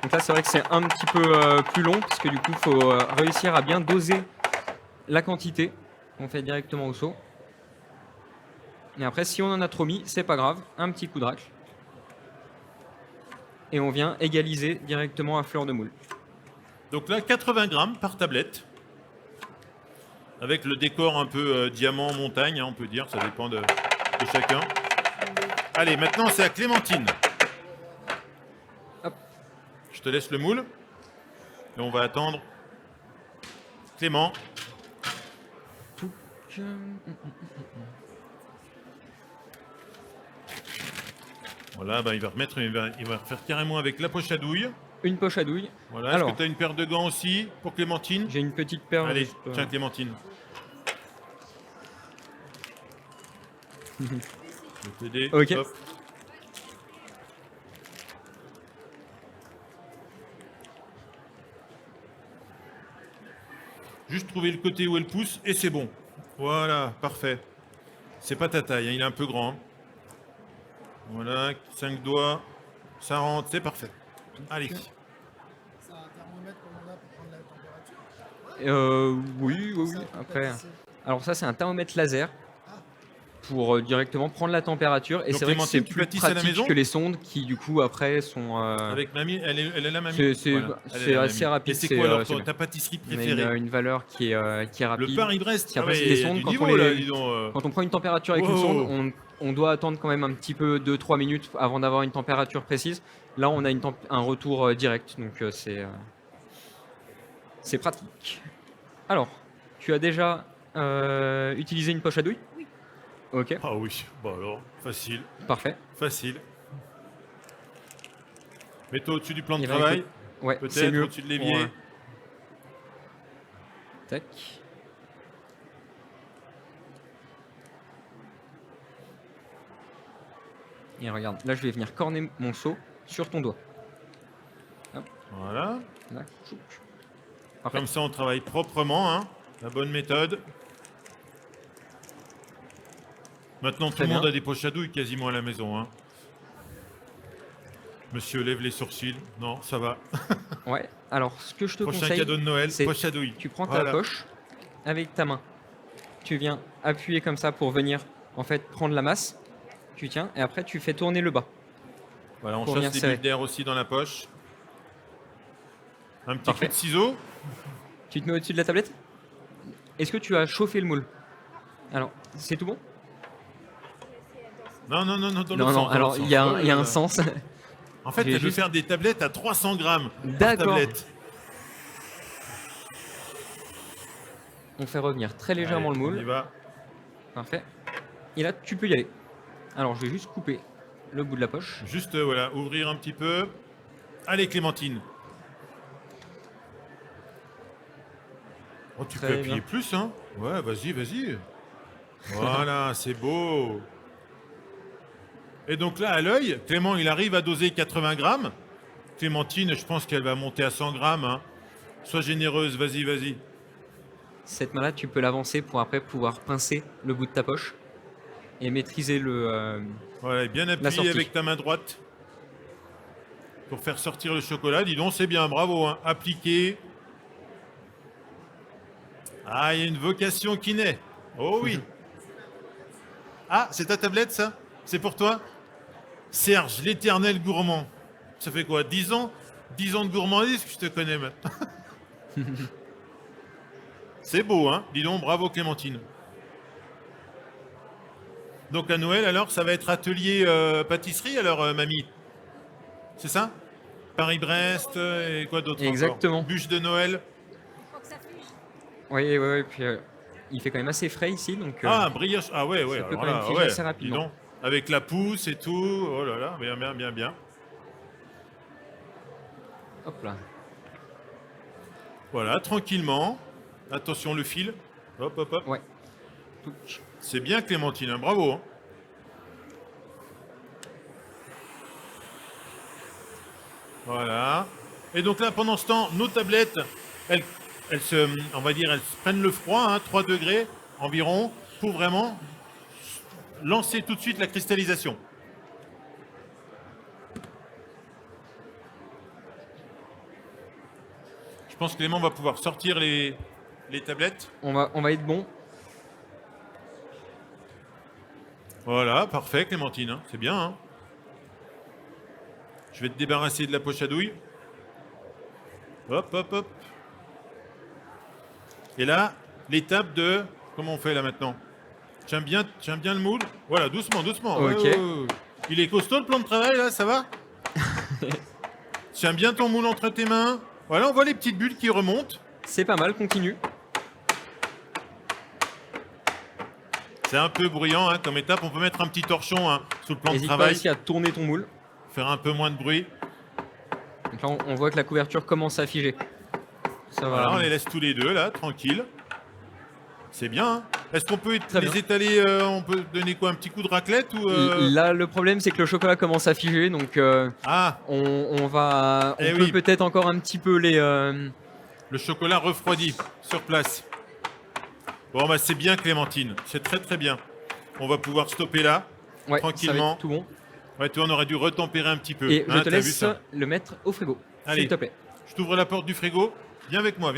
Donc là, c'est vrai que c'est un petit peu plus long, parce que du coup, il faut réussir à bien doser la quantité. On fait directement au seau. Et après, si on en a trop mis, c'est pas grave, un petit coup de racle. Et on vient égaliser directement à fleur de moule. Donc là, 80 grammes par tablette. Avec le décor un peu diamant, montagne, hein, on peut dire, ça dépend de chacun. Allez, maintenant c'est à Clémentine. Hop. Je te laisse le moule. Et on va attendre Clément. Voilà, bah, il va faire carrément avec la poche à douille. Une poche à douille. Voilà, est-ce que tu as une paire de gants aussi pour Clémentine? J'ai une petite paire. Allez, tiens Clémentine. Je vais t'aider. Ok. Hop. Juste trouver le côté où elle pousse et c'est bon. Voilà, parfait. C'est pas ta taille, hein, il est un peu grand. Voilà, 5 doigts, ça rentre, c'est parfait. Allez. C'est un thermomètre comme on a pour prendre la température? Oui. Après, alors ça, c'est un thermomètre laser. pour directement prendre la température. Et Donc, c'est vrai que c'est tu plus pâtisses à la pratique maison que les sondes qui, du coup, après sont. Avec mamie, elle est là, mamie. C'est Voilà, elle est là, assez mamie. rapide. Et c'est quoi alors c'est ta pâtisserie on a préférée? une valeur qui est rapide. Le Paris-Brest. Puis après, Ah c'est ouais, des il y a sondes, du quand niveau, là, dis donc. Quand on prend une température avec une Wow. sonde, on doit attendre quand même un petit peu 2-3 minutes avant d'avoir une température précise. Là, on a un retour direct, donc c'est pratique. Alors, tu as déjà utilisé une poche à douille? Oui. Ok, Ah oui, bon alors, facile, parfait. facile. Mets-toi au-dessus du plan de Eh ben, travail, écoute, ouais, c'est peut-être mieux. au-dessus de l'évier. Tac. Et regarde, là je vais venir corner mon seau sur ton doigt. Voilà. Là, chouc. Parfait. Comme ça, on travaille proprement, hein. La bonne méthode. Maintenant, tout Très le monde bien. a des poches à douille quasiment à la maison, hein. Monsieur lève les sourcils. Non, ça va. Ouais, alors ce que je te Prochain conseille, cadeau de Noël, c'est poche à douille. tu prends ta Voilà. poche avec ta main. Tu viens appuyer comme ça pour venir en fait prendre la masse. Tu tiens et après tu fais tourner le bas. Voilà, on pour chasse venir les serrer. billes d'air aussi dans la poche. Un petit Parfait. coup de ciseau. Tu te mets au-dessus de la tablette. Est-ce que tu as chauffé le moule? Alors, c'est tout bon? Non, dans Non, l'autre non, sens, alors dans il y a l'autre un, il y a un sens. sens. En fait, J'ai elle veut juste- faire des tablettes à 300 grammes par D'accord. tablette. On fait revenir très légèrement Allez, le on y moule. va. Parfait. Et là, tu peux y aller. Alors, je vais juste couper le bout de la poche. Juste, voilà, ouvrir un petit peu. Allez, Clémentine. Oh, tu Très peux appuyer bien. plus, hein? Ouais, vas-y. Voilà, c'est beau. Et donc là, à l'œil, Clément, il arrive à doser 80 grammes. Clémentine, je pense qu'elle va monter à 100 grammes. Hein. Sois généreuse, vas-y. Cette main-là, tu peux l'avancer pour après pouvoir pincer le bout de ta poche et maîtriser le. Voilà, et bien sortie. appuyé avec ta main droite pour faire sortir le chocolat. Dis donc, c'est bien, bravo. Hein. Appliqué. Ah, il y a une vocation qui naît. Oh oui. Ah, c'est ta tablette, ça? C'est pour toi? Serge, l'éternel gourmand. Ça fait quoi? 10 ans? 10 ans de gourmandise que je te connais maintenant. C'est beau, hein? Dis donc, bravo Clémentine. Donc à Noël, alors, ça va être atelier pâtisserie, alors, mamie? C'est ça? Paris-Brest et quoi d'autre? Exactement. Encore bûche de Noël. Oui, puis il fait quand même assez frais ici, donc. Ah, brioche. Ah ouais, ça peut alors quand même là, figer ouais. assez Dis rapidement. donc, avec la pousse et tout. Oh là là, bien. Hop là. Voilà, tranquillement. Attention le fil. Hop. Ouais. Touch. C'est bien Clémentine, hein, bravo. Hein. Voilà. Et donc là, pendant ce temps, nos tablettes, elles prennent le froid, hein, 3 degrés environ, pour vraiment lancer tout de suite la cristallisation. Je pense que Clément va pouvoir sortir les tablettes. On va être bon. Voilà, parfait Clémentine, hein, c'est bien. Hein. Je vais te débarrasser de la poche à douille. Hop. Et là, l'étape de... Comment on fait là maintenant? Tiens bien le moule. Voilà, doucement. Ok. Ouais. Il est costaud le plan de travail là, ça va? Tiens bien ton moule entre tes mains. Voilà, on voit les petites bulles qui remontent. C'est pas mal, continue. C'est un peu bruyant hein, comme étape. On peut mettre un petit torchon hein, sous le plan de N'hésite pas travail. aussi à tourner ton moule. Faire un peu moins de bruit. Donc là, on voit que la couverture commence à figer. Ça va. Voilà, on les laisse tous les deux là, tranquille. C'est bien. Hein. Est-ce qu'on peut Très les bien. étaler on peut donner quoi? Un petit coup de raclette ou Là, le problème, c'est que le chocolat commence à figer, donc Ah, on Eh peut oui. peut-être encore un petit peu les. le chocolat refroidi sur place. Bon, bah c'est bien Clémentine. C'est très bien. On va pouvoir stopper là. Ouais, Tranquillement. ça va être tout bon. Ouais, toi, on aurait dû retempérer un petit peu. Et Hein, je te t'as vu laisse ça? le mettre au frigo, Allez. s'il te plaît. Je t'ouvre la porte du frigo. Viens avec moi.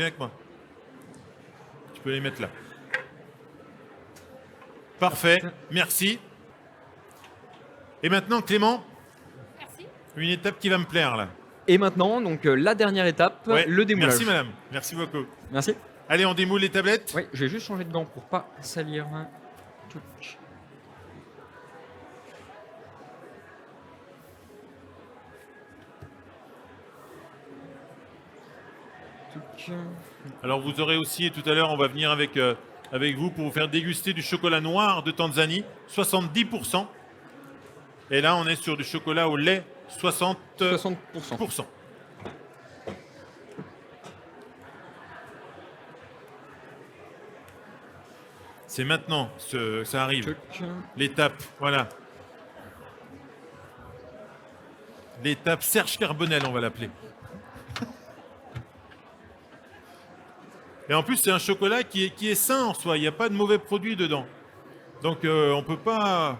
Tu peux les mettre là. Parfait, merci. Et maintenant, Clément, une étape qui va me plaire là. Et maintenant, donc la dernière étape, Ouais, le démoulage. Merci madame, merci beaucoup. Merci. Allez, on démoule les tablettes. Oui, je vais juste changer de gants pour pas salir. Touc. Touc. Alors vous aurez aussi, et tout à l'heure, on va venir avec vous pour vous faire déguster du chocolat noir de Tanzanie, 70%. Et là, on est sur du chocolat au lait, 60%. C'est maintenant, ça arrive. L'étape, voilà. L'étape Serge Carbonel, on va l'appeler. Et en plus, c'est un chocolat qui est sain en soi. Il n'y a pas de mauvais produits dedans. Donc, on peut pas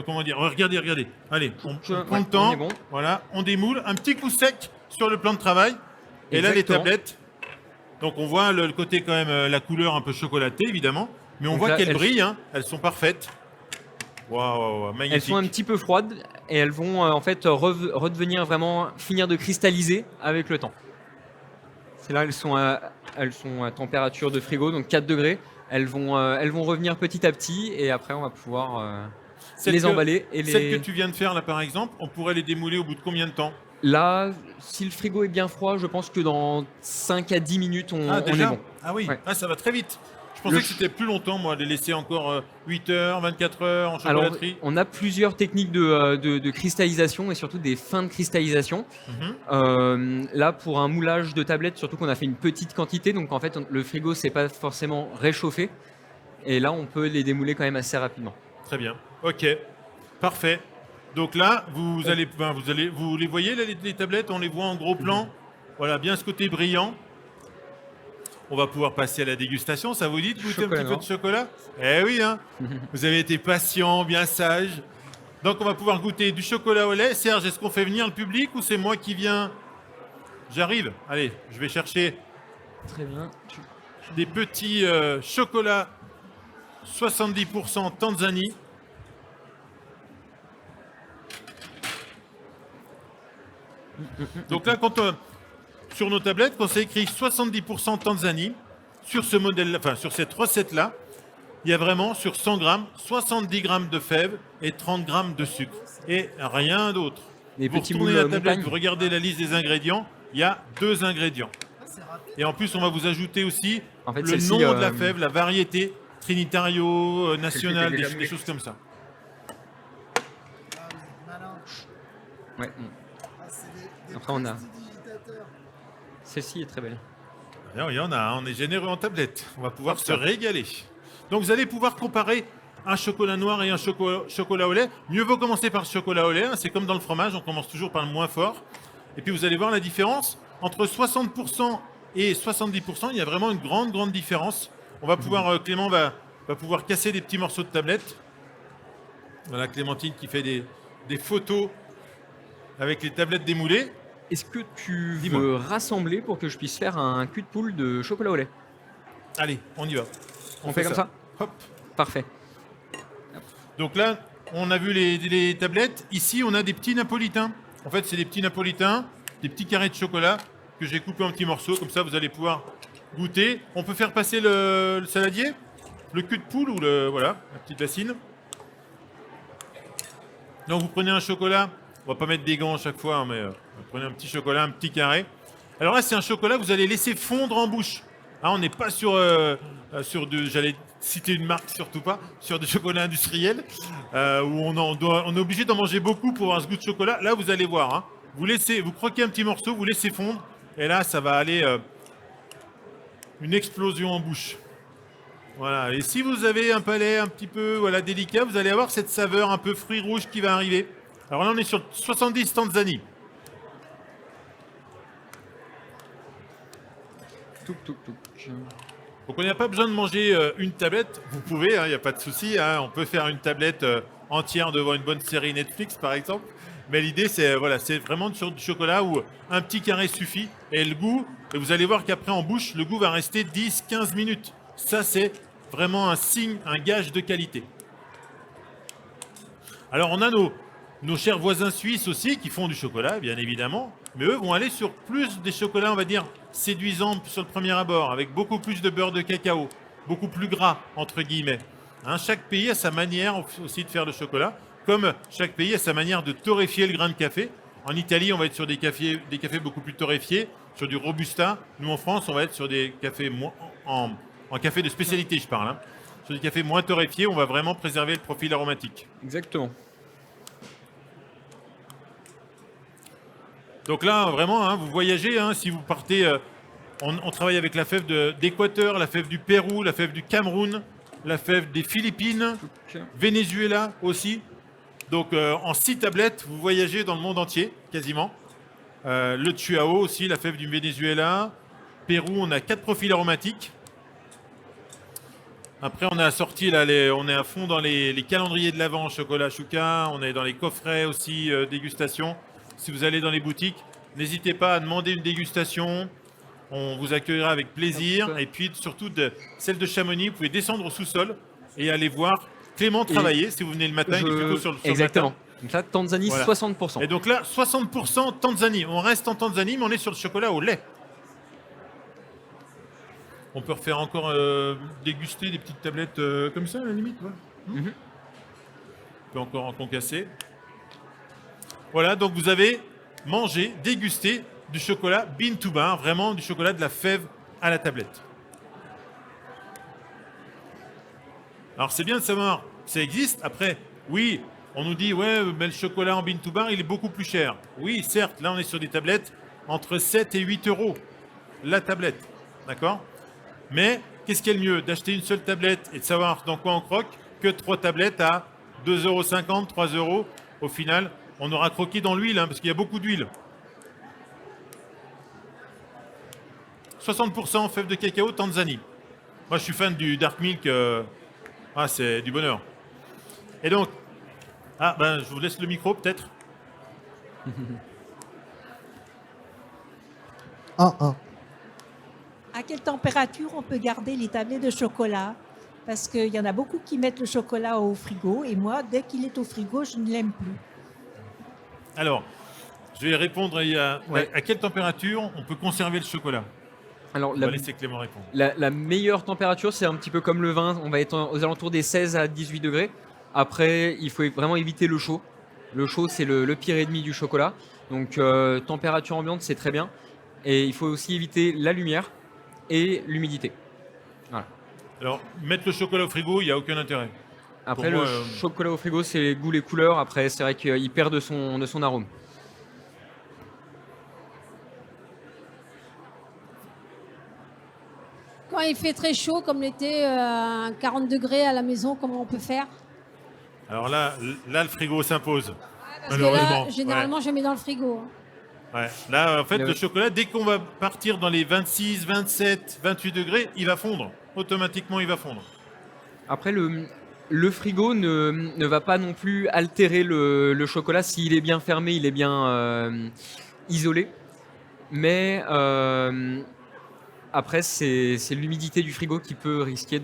comment dire. Regardez. Allez, on prend le temps. Bon. Voilà, on démoule. Un petit coup sec sur le plan de travail. Et là, les tablettes. Donc, on voit le côté quand même, la couleur un peu chocolatée, évidemment. Mais on voit qu'elles brillent. Hein. Elles sont parfaites. Waouh, magnifique. Elles sont un petit peu froides et elles vont en fait redevenir vraiment, finir de cristalliser avec le temps. C'est là, elles sont à température de frigo, donc 4 degrés. Elles vont revenir petit à petit et après on va pouvoir les emballer. Celles que tu viens de faire là par exemple, on pourrait les démouler au bout de combien de temps? Là, si le frigo est bien froid, je pense que dans 5 à 10 minutes, on est bon. Ah oui, ouais. Ça va très vite. Je pensais que c'était plus longtemps, moi, de les laisser encore 8 heures, 24 heures en chocolaterie. Alors, on a plusieurs techniques de cristallisation et surtout des fins de cristallisation. Là, pour un moulage de tablette, surtout qu'on a fait une petite quantité, donc en fait, le frigo ne s'est pas forcément réchauffé. Et là, on peut les démouler quand même assez rapidement. Très bien. Ok, parfait. Donc là, vous les voyez, les tablettes, on les voit en gros plan. Voilà, bien ce côté brillant. On va pouvoir passer à la dégustation. Ça vous dit de goûter un petit peu de chocolat? Eh oui, hein. Vous avez été patient, bien sage. Donc on va pouvoir goûter du chocolat au lait. Serge, est-ce qu'on fait venir le public ou c'est moi qui viens? J'arrive. Allez, je vais chercher Très bien. des petits chocolats 70% Tanzanie. Donc là, sur nos tablettes, quand c'est écrit 70% Tanzanie, sur ce modèle, enfin sur cette recette-là, il y a vraiment sur 100 grammes, 70 grammes de fèves et 30 grammes de sucre. Et rien d'autre. Vous retournez la tablette, vous regardez la liste des ingrédients, il y a 2 ingrédients. Et en plus, on va vous ajouter aussi le nom de la fève, la variété, Trinitario, National, des choses comme ça. Ouais. Après, on a. Celle-ci est très belle. Il y en a, on est généreux en tablette. On va pouvoir se régaler. Donc, vous allez pouvoir comparer un chocolat noir et un chocolat au lait. Mieux vaut commencer par le chocolat au lait. Hein. C'est comme dans le fromage, on commence toujours par le moins fort. Et puis, vous allez voir la différence. Entre 60% et 70%, il y a vraiment une grande différence. On va pouvoir, Clément va pouvoir casser des petits morceaux de tablette. Voilà, Clémentine qui fait des photos avec les tablettes démoulées. Est-ce que tu veux rassembler pour que je puisse faire un cul de poule de chocolat au lait? Allez, on y va. On fait comme ça? Hop. Parfait. Donc là, on a vu les tablettes. Ici, on a des petits napolitains. En fait, c'est des petits napolitains, des petits carrés de chocolat que j'ai coupés en petits morceaux. Comme ça, vous allez pouvoir goûter. On peut faire passer le saladier, le cul de poule ou voilà, la petite bassine. Donc, vous prenez un chocolat. On va pas mettre des gants à chaque fois, hein, mais vous prenez un petit chocolat, un petit carré. Alors là, c'est un chocolat que vous allez laisser fondre en bouche. Hein, on n'est pas sur j'allais citer une marque, surtout pas, sur des chocolats industriels, où on est obligé d'en manger beaucoup pour avoir ce goût de chocolat. Là, vous allez voir, hein, vous croquez un petit morceau, vous laissez fondre, et là, ça va aller une explosion en bouche. Voilà. Et si vous avez un palais un petit peu délicat, vous allez avoir cette saveur un peu fruits rouges qui va arriver. Alors là, on est sur 70 Tanzanie. Donc on n'a pas besoin de manger une tablette. Vous pouvez, il n'y a pas de souci. Hein, on peut faire une tablette entière devant une bonne série Netflix, par exemple. Mais l'idée, c'est vraiment sur du chocolat où un petit carré suffit. Et le goût, et vous allez voir qu'après en bouche, le goût va rester 10-15 minutes. Ça, c'est vraiment un signe, un gage de qualité. Alors on a nos chers voisins suisses aussi qui font du chocolat, bien évidemment, mais eux vont aller sur plus des chocolats, on va dire, séduisants sur le premier abord, avec beaucoup plus de beurre de cacao, beaucoup plus gras, entre guillemets. Hein, chaque pays a sa manière aussi de faire le chocolat, comme chaque pays a sa manière de torréfier le grain de café. En Italie, on va être sur des cafés beaucoup plus torréfiés, sur du Robusta. Nous, en France, on va être sur des cafés en café de spécialité, je parle. Hein. Sur des cafés moins torréfiés, on va vraiment préserver le profil aromatique. Exactement. Donc là, vraiment, hein, vous voyagez, hein, si vous partez, on travaille avec la fève d'Équateur, la fève du Pérou, la fève du Cameroun, la fève des Philippines, Venezuela aussi. Donc en 6 tablettes, vous voyagez dans le monde entier, quasiment. Le Chuao aussi, la fève du Venezuela. Pérou, on a 4 profils aromatiques. Après, on a sorti, là, on est à fond dans les calendriers de l'Avent chocolat Chouka. On est dans les coffrets aussi dégustation. Si vous allez dans les boutiques, n'hésitez pas à demander une dégustation. On vous accueillera avec plaisir. Et puis surtout, celle de Chamonix, vous pouvez descendre au sous-sol et aller voir Clément travailler. Si vous venez le matin, il est plutôt sur le Exactement. matin. Donc là, Tanzanie, voilà. 60%. Et donc là, 60% Tanzanie. On reste en Tanzanie, mais on est sur le chocolat au lait. On peut refaire encore déguster des petites tablettes comme ça, à la limite. Ouais. On peut encore en concasser. Voilà, donc vous avez mangé, dégusté du chocolat bean to bar, vraiment du chocolat de la fève à la tablette. Alors c'est bien de savoir, ça existe. Après, oui, on nous dit, ouais, mais le chocolat en bean to bar, il est beaucoup plus cher. Oui, certes, là on est sur des tablettes entre 7 et 8 euros la tablette. D'accord ? Mais qu'est-ce qui est le mieux ? D'acheter une seule tablette et de savoir dans quoi on croque que 3 tablettes à 2,50 €, 3 €. Au final, on aura croqué dans l'huile, hein, parce qu'il y a beaucoup d'huile. 60% fève de cacao, Tanzanie. Moi, je suis fan du dark milk. C'est du bonheur. Et donc, je vous laisse le micro, peut-être. 1. À quelle température on peut garder les tablettes de chocolat? Parce qu'il y en a beaucoup qui mettent le chocolat au frigo, et moi, dès qu'il est au frigo, je ne l'aime plus. Alors, je vais répondre à quelle température on peut conserver le chocolat. Alors, on va laisser Clément répondre. La meilleure température, c'est un petit peu comme le vin. On va être aux alentours des 16 à 18 degrés. Après, il faut vraiment éviter le chaud. Le chaud, c'est le pire ennemi du chocolat. Donc, température ambiante, c'est très bien. Et il faut aussi éviter la lumière et l'humidité. Voilà. Alors, mettre le chocolat au frigo, il n'y a aucun intérêt. Après, le chocolat au frigo, c'est les goûts, les couleurs. Après, c'est vrai qu'il perd de son arôme. Quand il fait très chaud, comme l'été, 40 degrés à la maison, comment on peut faire? Alors là, le frigo s'impose. Parce que là, généralement, je mets dans le frigo. Ouais. Là, en fait, le chocolat, dès qu'on va partir dans les 26, 27, 28 degrés, il va fondre. Automatiquement, il va fondre. Après, le frigo ne va pas non plus altérer le chocolat. S'il est bien fermé, il est bien isolé. Mais après, c'est l'humidité du frigo qui peut risquer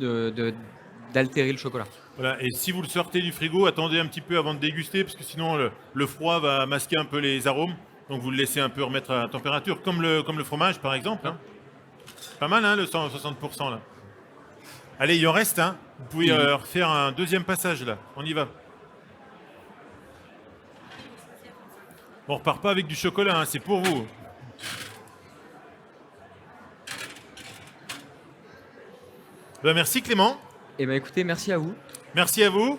d'altérer le chocolat. Voilà. Et si vous le sortez du frigo, attendez un petit peu avant de déguster, parce que sinon, le froid va masquer un peu les arômes. Donc vous le laissez un peu remettre à température, comme le fromage, par exemple. Hein. Pas mal, hein, le 160% là. Allez, il en reste, hein. Vous pouvez refaire un deuxième passage là. On y va. On repart pas avec du chocolat, hein, c'est pour vous. Ben, merci Clément. Eh ben écoutez, merci à vous. Merci à vous.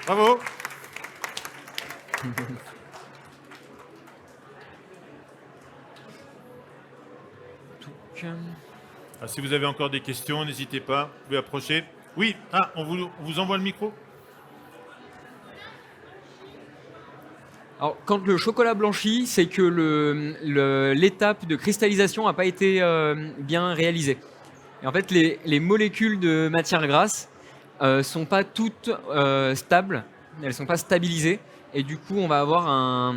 Bravo. Si vous avez encore des questions, n'hésitez pas, vous pouvez approcher. Oui, on vous envoie le micro. Alors, quand le chocolat blanchit, c'est que l'étape de cristallisation n'a pas été bien réalisée. Et en fait, les molécules de matière grasse sont pas toutes stables, elles sont pas stabilisées, et du coup, on va avoir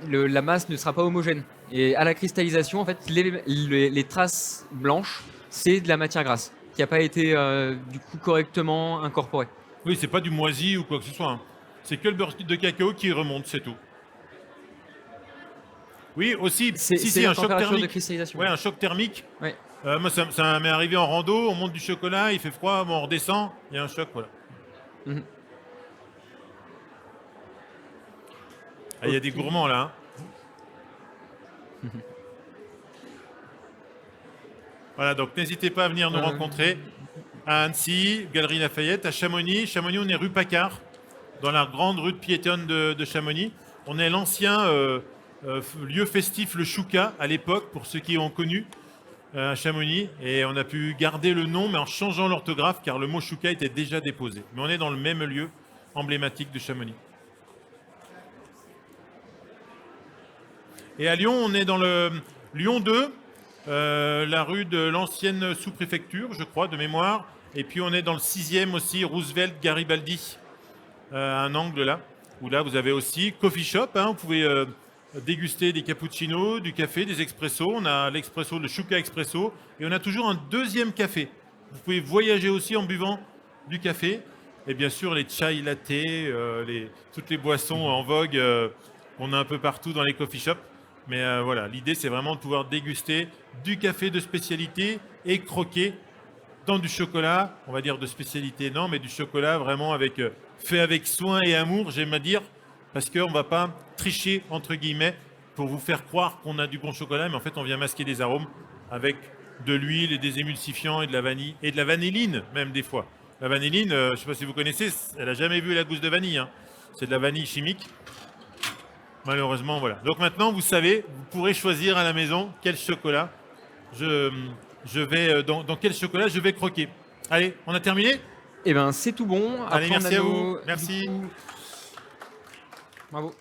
la masse ne sera pas homogène. Et à la cristallisation, en fait, les traces blanches c'est de la matière grasse qui n'a pas été du coup correctement incorporée. Oui, c'est pas du moisi ou quoi que ce soit. Hein. C'est que le beurre de cacao qui remonte, c'est tout. Oui, aussi, c'est un la choc température thermique. de cristallisation. Ouais, un choc thermique. Ouais. Moi, ça m'est arrivé en rando, on monte du chocolat, il fait froid, bon, on redescend, il y a un choc, voilà. Mhm. Ah, il y a des gourmands là. Hein. Voilà, donc n'hésitez pas à venir nous rencontrer à Annecy, Galerie Lafayette, à Chamonix. Chamonix, on est rue Paccard, dans la grande rue de piétonne de Chamonix. On est l'ancien lieu festif, le Chouka, à l'époque, pour ceux qui ont connu à Chamonix. Et on a pu garder le nom, mais en changeant l'orthographe, car le mot Chouka était déjà déposé. Mais on est dans le même lieu emblématique de Chamonix. Et à Lyon, on est dans le Lyon 2, la rue de l'ancienne sous-préfecture, je crois, de mémoire. Et puis on est dans le 6e aussi, Roosevelt Garibaldi, à un angle là, où là vous avez aussi coffee shop. Hein, vous pouvez déguster des cappuccinos, du café, des expressos. On a l'expresso, le Chouka Expresso. Et on a toujours un deuxième café. Vous pouvez voyager aussi en buvant du café. Et bien sûr, les chai latte, toutes les boissons en vogue, on a un peu partout dans les coffee shops. Mais voilà, l'idée, c'est vraiment de pouvoir déguster du café de spécialité et croquer dans du chocolat, on va dire de spécialité, non, mais du chocolat vraiment fait avec soin et amour, j'aime à dire, parce qu'on ne va pas tricher, entre guillemets, pour vous faire croire qu'on a du bon chocolat, mais en fait, on vient masquer des arômes avec de l'huile et des émulsifiants et de la vanille, et de la vanilline, même des fois. La vanilline, je ne sais pas si vous connaissez, elle n'a jamais vu la gousse de vanille. Hein. C'est de la vanille chimique. Malheureusement, voilà. Donc maintenant, vous savez, vous pourrez choisir à la maison quel chocolat dans quel chocolat je vais croquer. Allez, on a terminé ? Eh bien, c'est tout bon. Allez, Après, merci à vous. Merci. Bravo.